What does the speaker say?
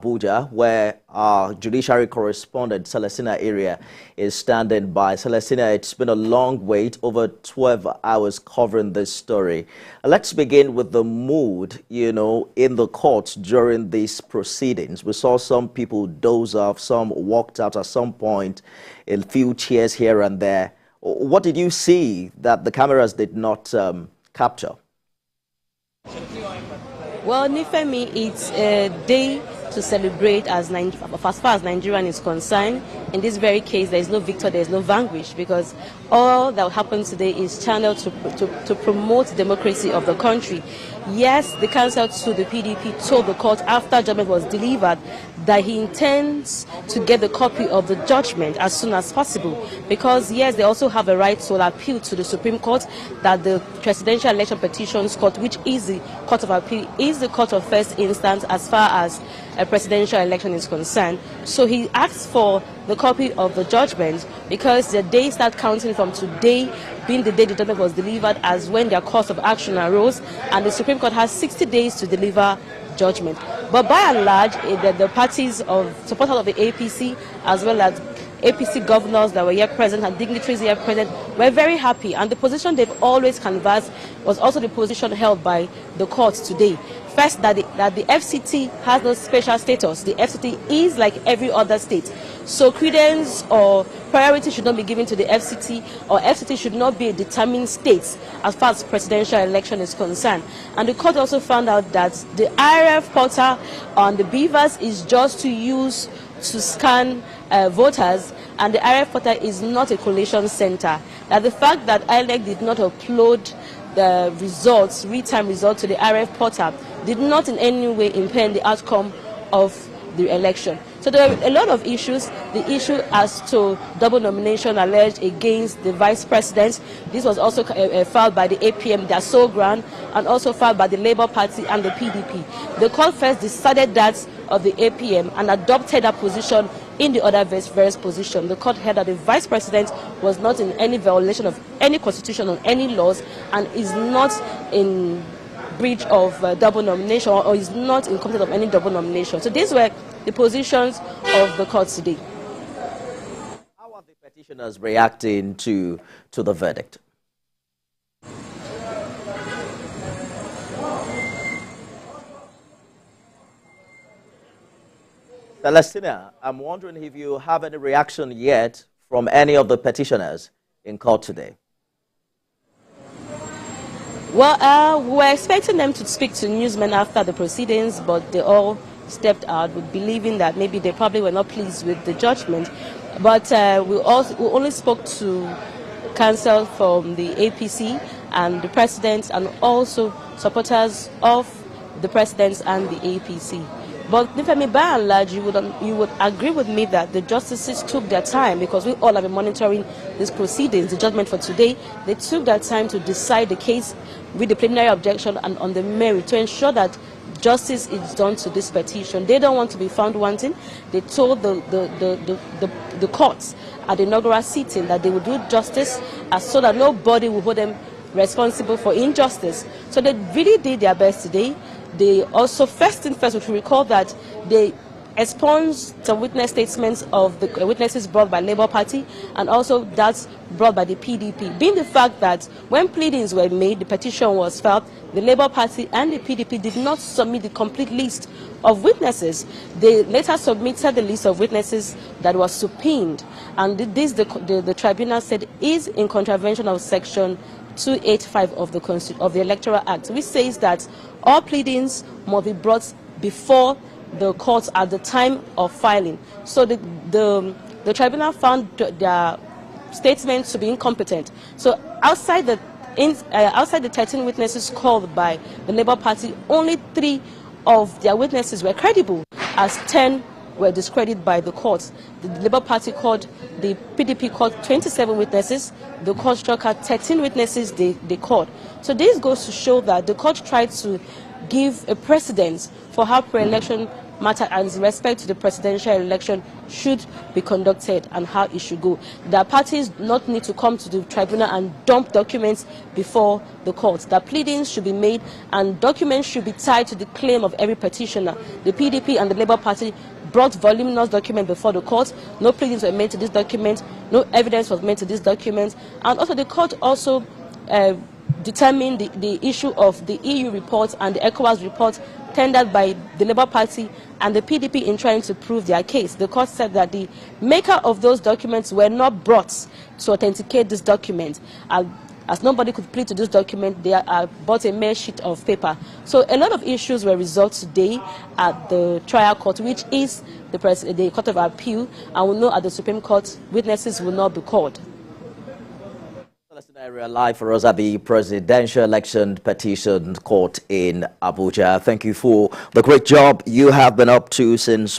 Abuja, where our judiciary correspondent Celestina Iria is standing by. Celestina, it's been a long wait, over 12 hours covering this story. Let's begin with the mood, in the courts during these proceedings. We saw some people doze off, some walked out at some point, a few cheers here and there. What did you see that the cameras did not capture? Well, Nifemi, it's a day to celebrate as far as Nigerian is concerned. In this very case, there is no victor, there is no vanquish, because all that will happen today is channeled to promote democracy of the country. Yes, the counsel to the PDP told the court after judgment was delivered that he intends to get the copy of the judgment as soon as possible, because yes, they also have a right to appeal to the Supreme Court that the Presidential Election Petitions Court, which is the Court of Appeal, is the court of first instance as far as a presidential election is concerned. So he asked for the copy of the judgment because the day start counting from today, being the day the judgment was delivered, as when their course of action arose, and the Supreme Court has 60 days to deliver judgment. But by and large, the parties of supporters of the APC, as well as APC governors that were here present and dignitaries here present, were very happy, and the position they've always canvassed was also the position held by the courts today. First, that the FCT has no special status. The FCT is like every other state. So credence or priority should not be given to the FCT, or FCT should not be a determined state as far as presidential election is concerned. And the court also found out that the IRF portal on the Beavers is just to use to scan voters, and the IRF portal is not a collation center. That the fact that INEC did not upload the results, real-time results, to the IRF portal did not in any way impede the outcome of the election. So there are a lot of issues. The issue as to double nomination alleged against the vice president. This was also filed by the APM, their sole ground, and also filed by the Labour Party and the PDP. The court first decided that of the APM and adopted that position in the other various position. The court held that the vice president was not in any violation of any constitution or any laws, and is not in breach of double nomination, or is not in contempt of any double nomination. So these were the positions of the court today. How are the petitioners reacting to the verdict? Celestina, I'm wondering if you have any reaction yet from any of the petitioners in court today. Well, we were expecting them to speak to newsmen after the proceedings, but they all stepped out, with believing that maybe they probably were not pleased with the judgment. But we only spoke to counsel from the APC and the president, and also supporters of the president and the APC. But Nifemi, by and large, you would agree with me that the justices took their time, because we all have been monitoring these proceedings, the judgment for today. They took their time to decide the case with the preliminary objection and on the merit, to ensure that justice is done to this petition. They don't want to be found wanting. They told the courts at the inaugural sitting that they would do justice, so that nobody will hold them responsible for injustice. So they really did their best today. They also, first thing first, we should recall that they expunged some witness statements of the witnesses brought by Labour Party, and also that's brought by the PDP. Being the fact that when pleadings were made, the petition was filed, the Labour Party and the PDP did not submit the complete list of witnesses. They later submitted the list of witnesses that was subpoenaed, and this the tribunal said is in contravention of Section 285 of the Electoral Act, which says that all pleadings must be brought before the courts at the time of filing. So the tribunal found their statements to be incompetent. So outside the 13 witnesses called by the Labour Party, only 3 of their witnesses were credible, as 10 were discredited by the courts. The Labour Party called, the PDP called 27 witnesses. The court struck at 13 witnesses they called. So this goes to show that the court tried to give a precedent for how pre-election matter as respect to the presidential election should be conducted and how it should go. The parties do not need to come to the tribunal and dump documents before the court. The pleadings should be made and documents should be tied to the claim of every petitioner. The PDP and the Labour Party brought voluminous document before the court. No pleadings were made to this document. No evidence was made to this document. And also the court also determined the issue of the EU report and the ECOWAS report tendered by the Labour Party and the PDP in trying to prove their case. The court said that the maker of those documents were not brought to authenticate this document. As nobody could plead to this document, they are but a mere sheet of paper. So a lot of issues were resolved today at the trial court, which is the Court of Appeal, and we know at the Supreme Court, witnesses will not be called. Celestina Iria live for us at the Presidential Election Petition Court in Abuja. Thank you for the great job you have been up to since